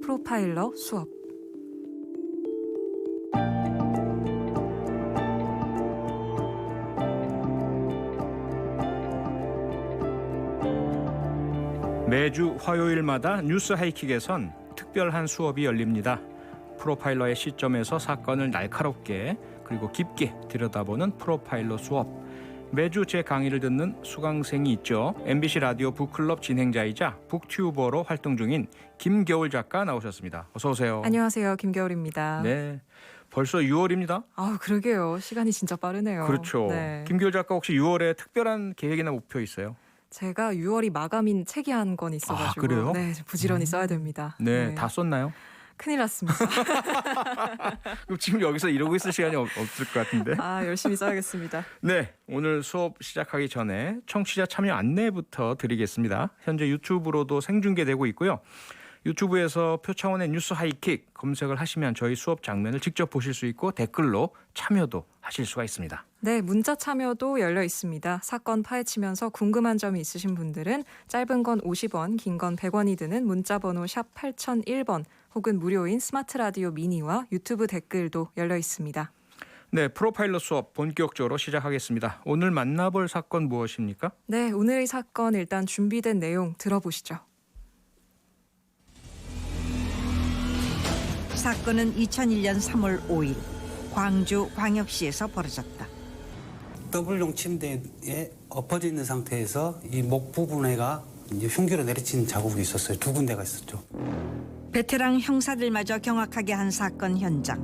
프로파일러 수업. 매주 화요일마다 뉴스 하이킥에선 특별한 수업이 열립니다. 프로파일러의 시점에서 사건을 날카롭게 그리고 깊게 들여다보는 프로파일러 수업. 매주 제 강의를 듣는 수강생이 있죠. MBC 라디오 북클럽 진행자이자 북튜버로 활동 중인 김겨울 작가 나오셨습니다. 어서 오세요. 안녕하세요. 김겨울입니다. 네, 벌써 6월입니다. 아, 그러게요. 시간이 진짜 빠르네요. 그렇죠. 네. 김겨울 작가 혹시 6월에 특별한 계획이나 목표 있어요? 제가 6월이 마감인 책이 한 권 있어가지고 그래요? 네, 부지런히 써야 됩니다. 네, 다 썼나요? 큰일 났습니다. 그럼 지금 여기서 이러고 있을 시간이 없을 것 같은데. 아, 열심히 써야겠습니다. 네, 오늘 수업 시작하기 전에 청취자 참여 안내부터 드리겠습니다. 현재 유튜브로도 생중계되고 있고요. 유튜브에서 표창원의 뉴스 하이킥 검색을 하시면 저희 수업 장면을 직접 보실 수 있고 댓글로 참여도 하실 수가 있습니다. 네, 문자 참여도 열려 있습니다. 사건 파헤치면서 궁금한 점이 있으신 분들은 짧은 건 50원, 긴 건 100원이 드는 문자 번호 샵 8001번 혹은 무료인 스마트 라디오 미니와 유튜브 댓글도 열려 있습니다. 네, 프로파일러 수업 본격적으로 시작하겠습니다. 오늘 만나볼 사건 무엇입니까? 네, 오늘의 사건 일단 준비된 내용 들어보시죠. 사건은 2001년 3월 5일 광주 광역시에서 벌어졌다. 더블용 침대에 엎어져 있는 상태에서 이 목 부분에가 이제 흉기로 내리친 자국이 있었어요. 두 군데가 있었죠. 베테랑 형사들마저 경악하게 한 사건 현장.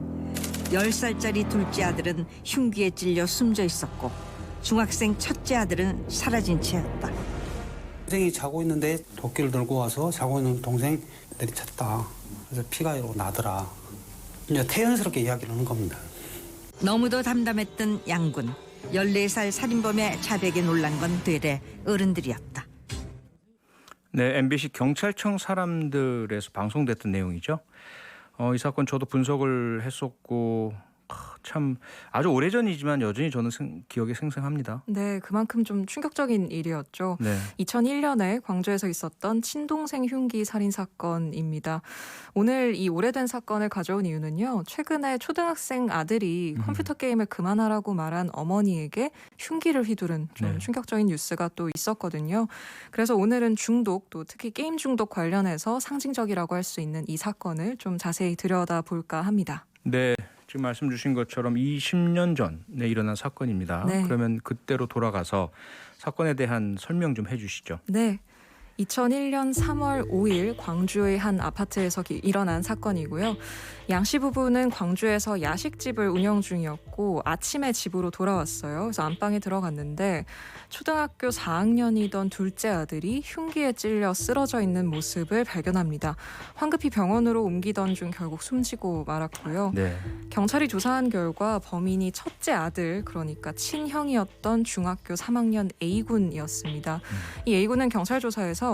10살짜리 둘째 아들은 흉기에 찔려 숨져 있었고 중학생 첫째 아들은 사라진 채였다. 동생이 자고 있는데 도끼를 들고 와서 자고 있는 동생 내리쳤다. 그래서 피가 이러고 나더라. 이제 태연스럽게 이야기를 하는 겁니다. 너무도 담담했던 양군. 14살 살인범의 자백에 놀란 건 되레 어른들이었다. 네, MBC 경찰청 사람들에서 방송됐던 내용이죠. 이 사건 저도 분석을 했었고 참 아주 오래전이지만 여전히 저는 기억에 생생합니다. 네, 그만큼 좀 충격적인 일이었죠. 네. 2001년에 광주에서 있었던 친동생 흉기 살인 사건입니다. 오늘 이 오래된 사건을 가져온 이유는요. 최근에 초등학생 아들이 컴퓨터 게임을 그만하라고 말한 어머니에게 흉기를 휘두른 좀 네. 충격적인 뉴스가 또 있었거든요. 그래서 오늘은 중독, 또 특히 게임 중독 관련해서 상징적이라고 할 수 있는 이 사건을 좀 자세히 들여다볼까 합니다. 네, 지금 말씀 주신 것처럼 20년 전에 일어난 사건입니다. 네. 그러면 그때로 돌아가서 사건에 대한 설명 좀 해주시죠. 네. 2001년 3월 5일 광주의 한 아파트에서 일어난 사건이고요. 양 씨 부부는 광주에서 야식집을 운영 중이었고 아침에 집으로 돌아왔어요. 그래서 안방에 들어갔는데 초등학교 4학년이던 둘째 아들이 흉기에 찔려 쓰러져 있는 모습을 발견합니다. 황급히 병원으로 옮기던 중 결국 숨지고 말았고요. 네. 경찰이 조사한 결과 범인이 첫째 아들, 그러니까 친형이었던 중학교 3학년 A군이었습니다. 이 A군은 경찰 조사에서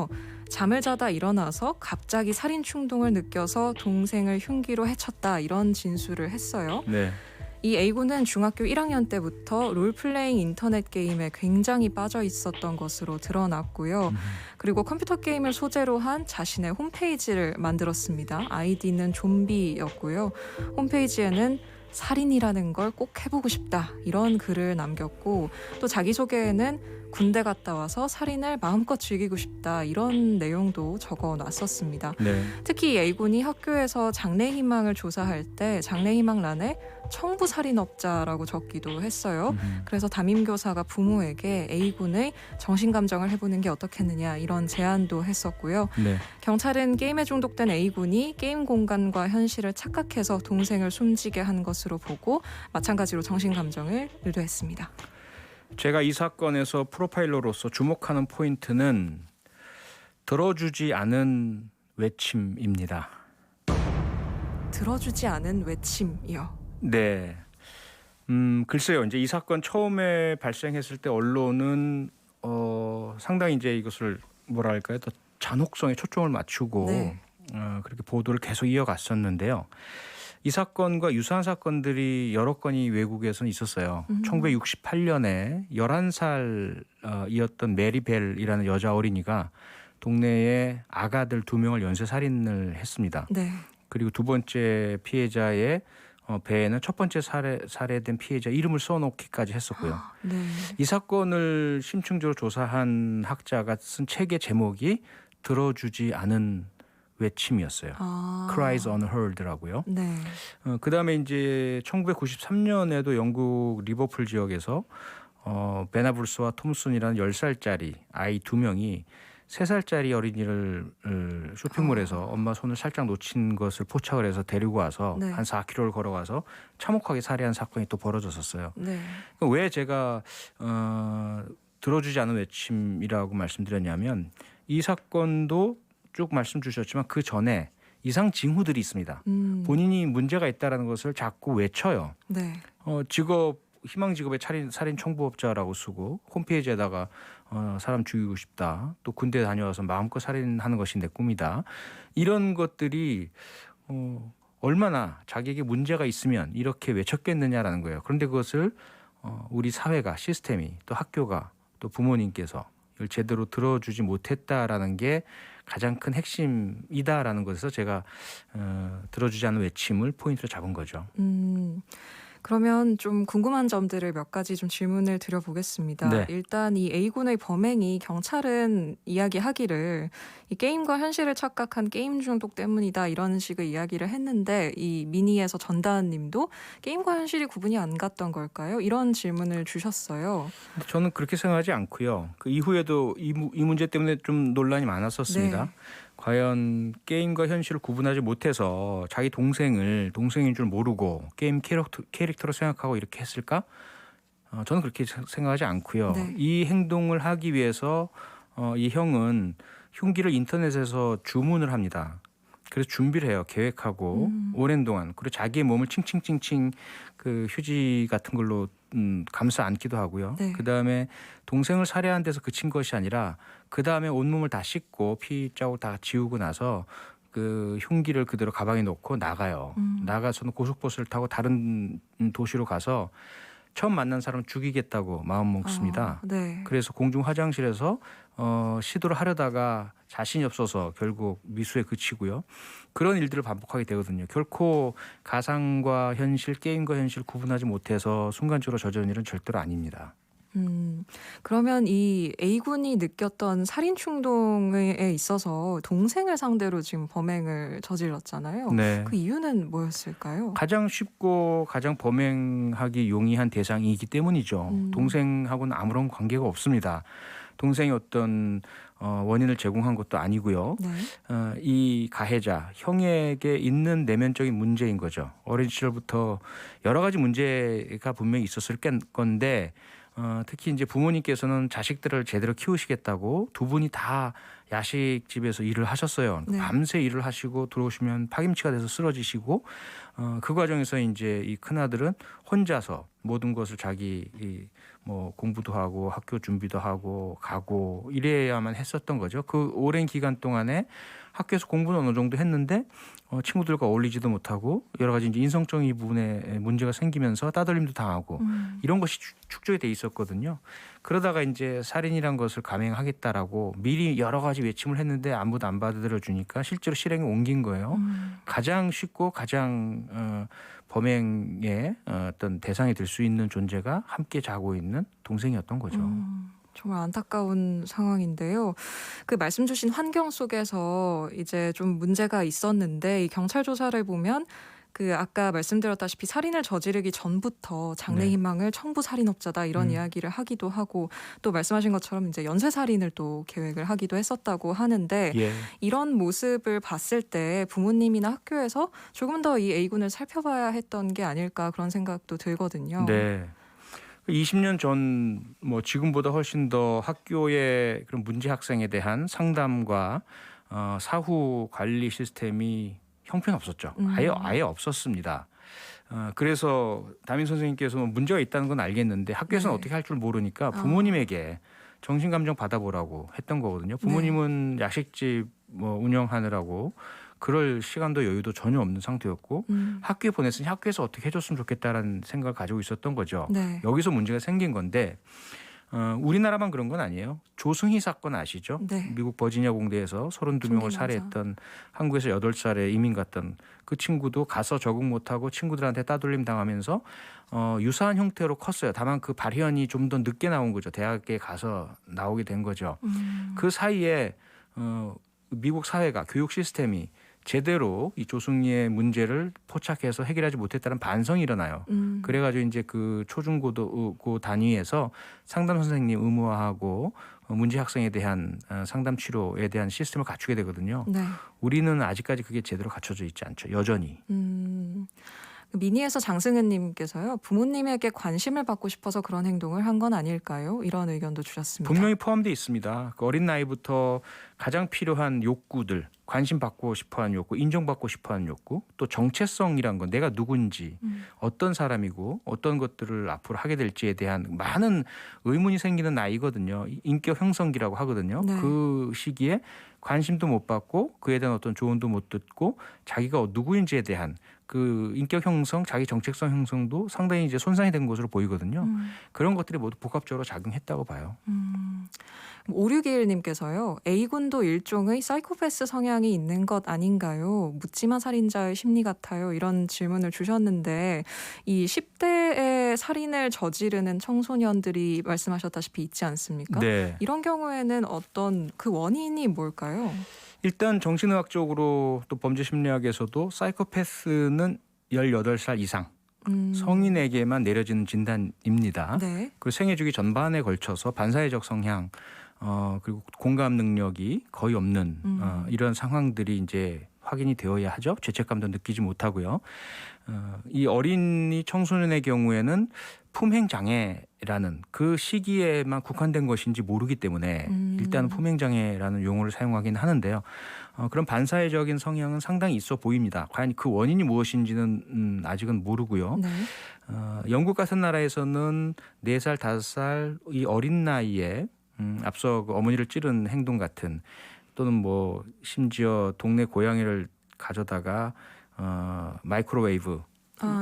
잠을 자다 일어나서 갑자기 살인 충동을 느껴서 동생을 흉기로 해쳤다, 이런 진술을 했어요. 네. 이 A군은 중학교 1학년 때부터 롤플레잉 인터넷 게임에 굉장히 빠져 있었던 것으로 드러났고요. 그리고 컴퓨터 게임을 소재로 한 자신의 홈페이지를 만들었습니다. 아이디는 좀비였고요. 홈페이지에는 살인이라는 걸 꼭 해보고 싶다, 이런 글을 남겼고 또 자기소개에는 군대 갔다 와서 살인을 마음껏 즐기고 싶다, 이런 내용도 적어놨었습니다. 네. 특히 A군이 학교에서 장래희망을 조사할 때 장래희망란에 청부살인업자라고 적기도 했어요. 그래서 담임교사가 부모에게 A군의 정신감정을 해보는 게 어떻겠느냐, 이런 제안도 했었고요. 네. 경찰은 게임에 중독된 A군이 게임 공간과 현실을 착각해서 동생을 숨지게 한 것으로 보고 마찬가지로 정신감정을 의뢰했습니다. 제가 이 사건에서 프로파일러로서 주목하는 포인트는 들어주지 않은 외침입니다. 들어주지 않은 외침이요. 네. 글쎄요. 이제 이 사건 처음에 발생했을 때 언론은 상당히 이제 이것을 뭐랄까요, 더 잔혹성에 초점을 맞추고 네. 그렇게 보도를 계속 이어갔었는데요. 이 사건과 유사한 사건들이 여러 건이 외국에서는 있었어요. 1968년에 11살이었던 메리 벨이라는 여자 어린이가 동네에 아가들 2명을 연쇄 살인을 했습니다. 네. 그리고 두 번째 피해자의 배에는 첫 번째 살해된 피해자 이름을 써놓기까지 했었고요. 네. 이 사건을 심층적으로 조사한 학자가 쓴 책의 제목이 들어주지 않은 외침이었어요. Cries Unheard라고요. 네. 그다음에 이제 1993년에도 영국 리버풀 지역에서 베나블스와 톰슨이라는 10살짜리 아이 2명이 3살짜리 어린이를 쇼핑몰에서 엄마 손을 살짝 놓친 것을 포착을 해서 데리고 와서 네. 한 4km를 걸어가서 참혹하게 살해한 사건이 또 벌어졌었어요. 네. 왜 제가 들어주지 않은 외침이라고 말씀드렸냐면 이 사건도 쭉 말씀 주셨지만 그 전에 이상 징후들이 있습니다. 본인이 문제가 있다는 것을 자꾸 외쳐요. 네. 직업 희망 직업의 살인 청부업자라고 쓰고 홈페이지에다가 사람 죽이고 싶다. 또 군대 다녀와서 마음껏 살인하는 것이 내 꿈이다. 이런 것들이 얼마나 자기에게 문제가 있으면 이렇게 외쳤겠느냐라는 거예요. 그런데 그것을 우리 사회가 시스템이 또 학교가 또 부모님께서 이걸 제대로 들어주지 못했다라는 게 가장 큰 핵심이다라는 것에서 제가 들어주지 않은 외침을 포인트로 잡은 거죠. 그러면 좀 궁금한 점들을 몇 가지 좀 질문을 드려보겠습니다. 네. 일단 이 A군의 범행이 경찰은 이야기하기를 이 게임과 현실을 착각한 게임 중독 때문이다 이런 식의 이야기를 했는데 이 미니에서 전다은님도 게임과 현실이 구분이 안 갔던 걸까요? 이런 질문을 주셨어요. 저는 그렇게 생각하지 않고요. 그 이후에도 이 문제 때문에 좀 논란이 많았었습니다. 네. 과연 게임과 현실을 구분하지 못해서 자기 동생인 줄 모르고 게임 캐릭터로 생각하고 이렇게 했을까? 저는 그렇게 생각하지 않고요. 네. 이 행동을 하기 위해서 이 형은 흉기를 인터넷에서 주문을 합니다. 그래서 준비를 해요. 계획하고 오랜 동안. 그리고 자기의 몸을 칭칭칭칭 그 휴지 같은 걸로 감싸 안기도 하고요. 네. 그다음에 동생을 살해한 데서 그친 것이 아니라 그다음에 온몸을 다 씻고 피 자국 다 지우고 나서 그 흉기를 그대로 가방에 넣고 나가요. 나가서는 고속버스를 타고 다른 도시로 가서 처음 만난 사람 죽이겠다고 마음 먹습니다. 네. 그래서 공중 화장실에서 시도를 하려다가 자신이 없어서 결국 미수에 그치고요. 그런 일들을 반복하게 되거든요. 결코 가상과 현실, 게임과 현실 구분하지 못해서 순간적으로 저지른 일은 절대로 아닙니다. 그러면 이 A군이 느꼈던 살인 충동에 있어서 동생을 상대로 지금 범행을 저질렀잖아요. 네. 그 이유는 뭐였을까요? 가장 쉽고 가장 범행하기 용이한 대상이기 때문이죠. 동생하고는 아무런 관계가 없습니다. 동생이 어떤 원인을 제공한 것도 아니고요. 네. 이 가해자 형에게 있는 내면적인 문제인 거죠. 어린 시절부터 여러 가지 문제가 분명히 있었을 건데 특히 이제 부모님께서는 자식들을 제대로 키우시겠다고 두 분이 다 야식집에서 일을 하셨어요. 네. 밤새 일을 하시고 들어오시면 파김치가 돼서 쓰러지시고 그 과정에서 이제 이 큰아들은 혼자서 모든 것을 자기 뭐 공부도 하고 학교 준비도 하고 가고 이래야만 했었던 거죠. 그 오랜 기간 동안에 학교에서 공부는 어느 정도 했는데 친구들과 어울리지도 못하고 여러 가지 이제 인성적인 부분에 문제가 생기면서 따돌림도 당하고 이런 것이 축적이 돼 있었거든요. 그러다가 이제 살인이란 것을 감행하겠다라고 미리 여러 가지 외침을 했는데 아무도 안 받아들여 주니까 실제로 실행에 옮긴 거예요. 가장 쉽고 가장 범행의 어떤 대상이 될 수 있는 존재가 함께 자고 있는 동생이었던 거죠. 정말 안타까운 상황인데요. 그 말씀 주신 환경 속에서 이제 좀 문제가 있었는데 이 경찰 조사를 보면 그 아까 말씀드렸다시피 살인을 저지르기 전부터 장래희망을 청부 살인업자다 이런 이야기를 하기도 하고 또 말씀하신 것처럼 이제 연쇄 살인을 또 계획을 하기도 했었다고 하는데 예. 이런 모습을 봤을 때 부모님이나 학교에서 조금 더 이 A군을 살펴봐야 했던 게 아닐까 그런 생각도 들거든요. 네. 20년 전 뭐 지금보다 훨씬 더 학교의 그런 문제 학생에 대한 상담과 사후 관리 시스템이 형편없었죠. 아예 없었습니다. 그래서 담임 선생님께서 문제가 있다는 건 알겠는데 학교에서는 네. 어떻게 할 줄 모르니까 부모님에게 정신감정 받아보라고 했던 거거든요. 부모님은 야식집 뭐 운영하느라고 그럴 시간도 여유도 전혀 없는 상태였고 학교에 보냈으니 학교에서 어떻게 해줬으면 좋겠다라는 생각을 가지고 있었던 거죠. 네. 여기서 문제가 생긴 건데 우리나라만 그런 건 아니에요. 조승희 사건 아시죠? 네. 미국 버지니아 공대에서 32명을 총기 살해했던 한국에서 8살에 이민 갔던 그 친구도 가서 적응 못하고 친구들한테 따돌림 당하면서 유사한 형태로 컸어요. 다만 그 발현이 좀 더 늦게 나온 거죠. 대학에 가서 나오게 된 거죠. 그 사이에 미국 사회가 교육 시스템이 제대로 이 조승희의 문제를 포착해서 해결하지 못했다는 반성이 일어나요. 그래가지고 이제 그 초중고고 단위에서 상담 선생님 의무화하고 문제 학생에 대한 상담 치료에 대한 시스템을 갖추게 되거든요. 네. 우리는 아직까지 그게 제대로 갖춰져 있지 않죠. 여전히. 미니에서 장승은님께서요. 부모님에게 관심을 받고 싶어서 그런 행동을 한 건 아닐까요? 이런 의견도 주셨습니다. 분명히 포함되어 있습니다. 그 어린 나이부터 가장 필요한 욕구들, 관심 받고 싶어하는 욕구, 인정받고 싶어하는 욕구, 또 정체성이란 건 내가 누군지, 어떤 사람이고 어떤 것들을 앞으로 하게 될지에 대한 많은 의문이 생기는 나이거든요. 인격 형성기라고 하거든요. 네. 그 시기에 관심도 못 받고 그에 대한 어떤 조언도 못 듣고 자기가 누구인지에 대한 그 인격 형성, 자기 정체성 형성도 상당히 이제 손상이 된 것으로 보이거든요. 그런 것들이 모두 복합적으로 작용했다고 봐요. 5621님께서요. A군도 일종의 사이코패스 성향이 있는 것 아닌가요? 묻지마 살인자의 심리 같아요. 이런 질문을 주셨는데 이 10대의 살인을 저지르는 청소년들이 말씀하셨다시피 있지 않습니까? 네. 이런 경우에는 어떤 그 원인이 뭘까요? 일단 정신의학적으로 또 범죄심리학에서도 사이코패스는 18살 이상 성인에게만 내려지는 진단입니다. 네. 그리고 생애 주기 전반에 걸쳐서 반사회적 성향 그리고 공감 능력이 거의 없는 이런 상황들이 이제 확인이 되어야 하죠. 죄책감도 느끼지 못하고요. 이 어린이 청소년의 경우에는 품행 장애라는 그 시기에만 국한된 것인지 모르기 때문에 일단 품행 장애라는 용어를 사용하긴 하는데요. 그런 반사회적인 성향은 상당히 있어 보입니다. 과연 그 원인이 무엇인지는 아직은 모르고요. 네. 영국 같은 나라에서는 4살, 5살 이 어린 나이에 앞서 그 어머니를 찌른 행동 같은 또는 뭐 심지어 동네 고양이를 가져다가 마이크로웨이브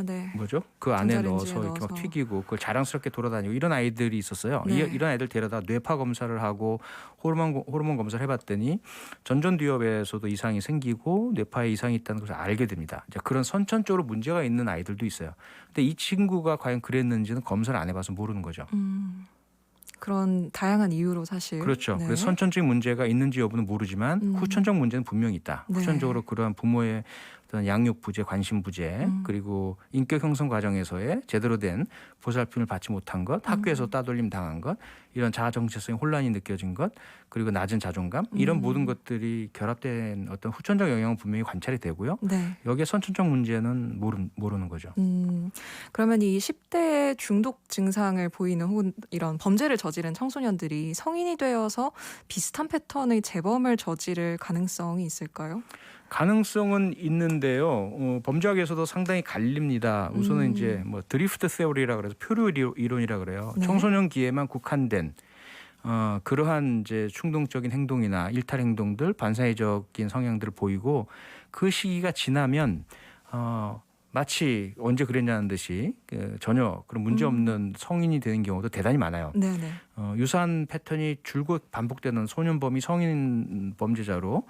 네. 뭐죠? 그 안에 전자레인지에 넣어서 이렇게 막 넣어서. 튀기고 그걸 자랑스럽게 돌아다니고 이런 아이들이 있었어요. 네. 이런 아이들 데려다 뇌파 검사를 하고 호르몬 검사를 해봤더니 전전두엽에서도 이상이 생기고 뇌파에 이상이 있다는 것을 알게 됩니다. 이제 그런 선천적으로 문제가 있는 아이들도 있어요. 근데 이 친구가 과연 그랬는지는 검사를 안 해봐서 모르는 거죠. 그런 다양한 이유로 사실. 그렇죠. 네. 그래서 선천적인 문제가 있는지 여부는 모르지만 후천적 문제는 분명히 있다. 네. 후천적으로 그러한 부모의 어떤 양육 부재, 관심 부재, 그리고 인격 형성 과정에서의 제대로 된 보살핌을 받지 못한 것, 학교에서 따돌림 당한 것, 이런 자아 정체성의 혼란이 느껴진 것, 그리고 낮은 자존감 이런 모든 것들이 결합된 어떤 후천적 영향은 분명히 관찰이 되고요. 네. 여기에 선천적 문제는 모르는 거죠. 그러면 이 10대의 중독 증상을 보이는 혹은 이런 범죄를 저지른 청소년들이 성인이 되어서 비슷한 패턴의 재범을 저지를 가능성이 있을까요? 가능성은 있는데요. 범죄학에서도 상당히 갈립니다. 우선은 이제 뭐 드리프트 세오리라 그래서 표류 이론이라 그래요. 네. 청소년기에만 국한된 그러한 이제 충동적인 행동이나 일탈 행동들, 반사회적인 성향들을 보이고 그 시기가 지나면 마치 언제 그랬냐는 듯이 전혀 그런 문제 없는 성인이 되는 경우도 대단히 많아요. 네네. 유사한 패턴이 줄곧 반복되는 소년범이 성인 범죄자로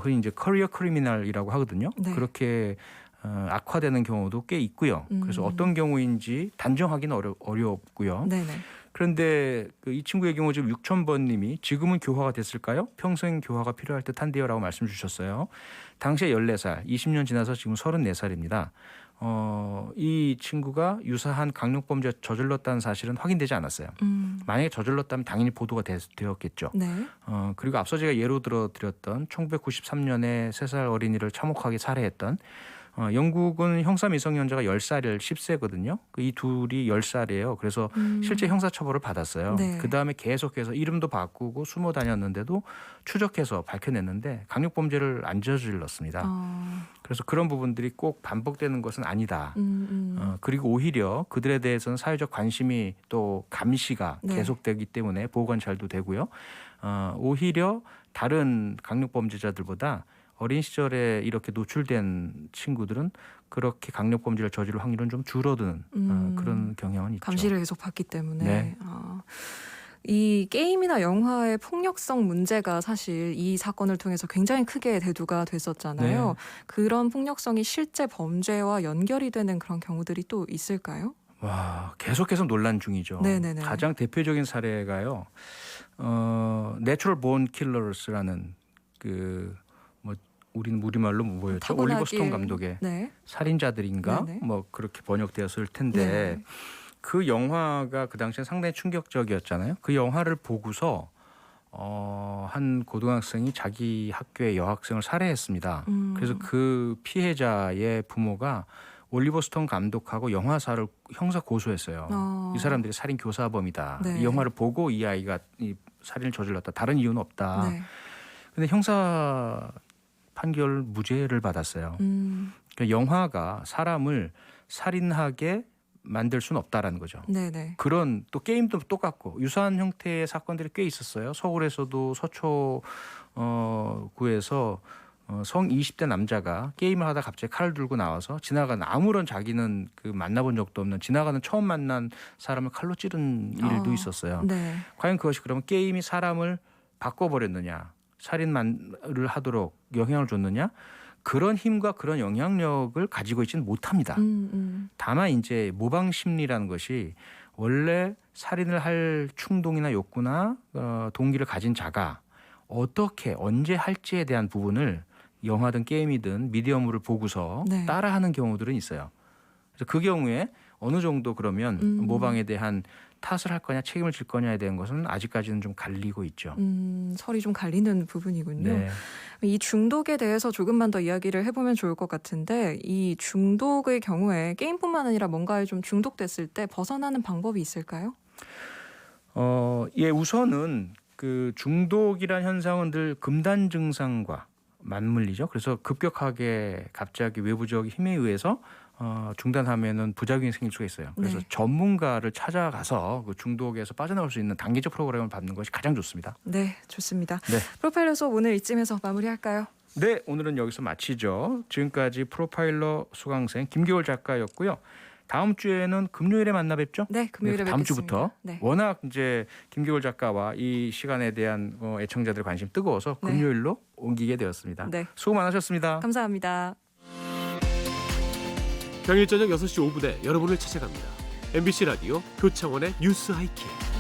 흔히 이제 커리어 크리미널이라고 하거든요. 네. 그렇게 악화되는 경우도 꽤 있고요. 그래서 어떤 경우인지 단정하기는 어렵고요. 네네. 그런데 이 친구의 경우 지금 6000번님이 지금은 교화가 됐을까요? 평생 교화가 필요할 듯한데요 라고 말씀 주셨어요. 당시에 14살, 20년 지나서 지금 34살입니다. 이 친구가 유사한 강력범죄 저질렀다는 사실은 확인되지 않았어요. 만약에 저질렀다면 당연히 보도가 되었겠죠. 네. 그리고 앞서 제가 예로 들어드렸던 1993년에 3살 어린이를 참혹하게 살해했던 영국은 형사 미성년자가 10살을 10세거든요. 이 둘이 10살이에요. 그래서 실제 형사처벌을 받았어요. 네. 그다음에 계속해서 이름도 바꾸고 숨어 다녔는데도 추적해서 밝혀냈는데 강력범죄를 안 저질렀습니다. 그래서 그런 부분들이 꼭 반복되는 것은 아니다. 그리고 오히려 그들에 대해서는 사회적 관심이 또 감시가 네. 계속되기 때문에 보호관찰도 되고요. 오히려 다른 강력범죄자들보다 어린 시절에 이렇게 노출된 친구들은 그렇게 강력범죄를 저지를 확률은 좀 줄어드는 그런 경향은 있죠. 감시를 계속 받기 때문에. 네. 이 게임이나 영화의 폭력성 문제가 사실 이 사건을 통해서 굉장히 크게 대두가 됐었잖아요. 네. 그런 폭력성이 실제 범죄와 연결이 되는 그런 경우들이 또 있을까요? 와, 계속해서 논란 중이죠. 네네네. 가장 대표적인 사례가요. Natural Born Killers라는 뭐 우리는 우리말로 뭐였죠? 올리버 스톤 감독의 네. 살인자들인가? 네네. 뭐 그렇게 번역되었을 텐데 네. 그 영화가 그 당시에 상당히 충격적이었잖아요. 그 영화를 보고서 한 고등학생이 자기 학교의 여학생을 살해했습니다. 그래서 그 피해자의 부모가 올리버 스톤 감독하고 영화사를 형사 고소했어요. 이 사람들이 살인 교사범이다. 네. 이 영화를 보고 이 아이가 이 살인을 저질렀다. 다른 이유는 없다. 네. 근데 형사 판결 무죄를 받았어요. 그러니까 영화가 사람을 살인하게 만들 수는 없다라는 거죠. 네네. 그런 또 게임도 똑같고 유사한 형태의 사건들이 꽤 있었어요. 서울에서도 서초구에서 성 20대 남자가 게임을 하다 갑자기 칼을 들고 나와서 지나가는 아무런 자기는 그 만나본 적도 없는 지나가는 처음 만난 사람을 칼로 찌른 일도 있었어요. 네. 과연 그것이 그러면 게임이 사람을 바꿔버렸느냐, 살인을 하도록 영향을 줬느냐? 그런 힘과 그런 영향력을 가지고 있지는 못합니다. 다만 이제 모방 심리라는 것이 원래 살인을 할 충동이나 욕구나 동기를 가진 자가 어떻게 언제 할지에 대한 부분을 영화든 게임이든 미디어물을 보고서 네. 따라하는 경우들은 있어요. 그래서 그 경우에 어느 정도 그러면 모방에 대한 탓을 할 거냐 책임을 질 거냐에 대한 것은 아직까지는 좀 갈리고 있죠. 설이 좀 갈리는 부분이군요. 네. 이 중독에 대해서 조금만 더 이야기를 해보면 좋을 것 같은데 이 중독의 경우에 게임뿐만 아니라 뭔가에 좀 중독됐을 때 벗어나는 방법이 있을까요? 예, 우선은 그 중독이란 현상은 늘 금단 증상과 맞물리죠. 그래서 급격하게 갑자기 외부적 힘에 의해서 중단하면은 부작용이 생길 수가 있어요. 그래서 네. 전문가를 찾아가서 그 중독에서 빠져나올 수 있는 단계적 프로그램을 받는 것이 가장 좋습니다. 네, 좋습니다. 네. 프로파일러 수업 오늘 이쯤에서 마무리할까요? 네, 오늘은 여기서 마치죠. 지금까지 프로파일러 수강생 김기월 작가였고요. 다음 주에는 금요일에 만나 뵙죠? 네, 금요일에 다음 뵙겠습니다. 주부터 네. 워낙 이제 김기월 작가와 이 시간에 대한 애청자들의 관심 뜨거워서 네. 금요일로 옮기게 되었습니다. 네. 수고 많으셨습니다. 감사합니다. 평일 저녁 6시 5분에 여러분을 찾아갑니다. MBC 라디오 표창원의 뉴스 하이킥.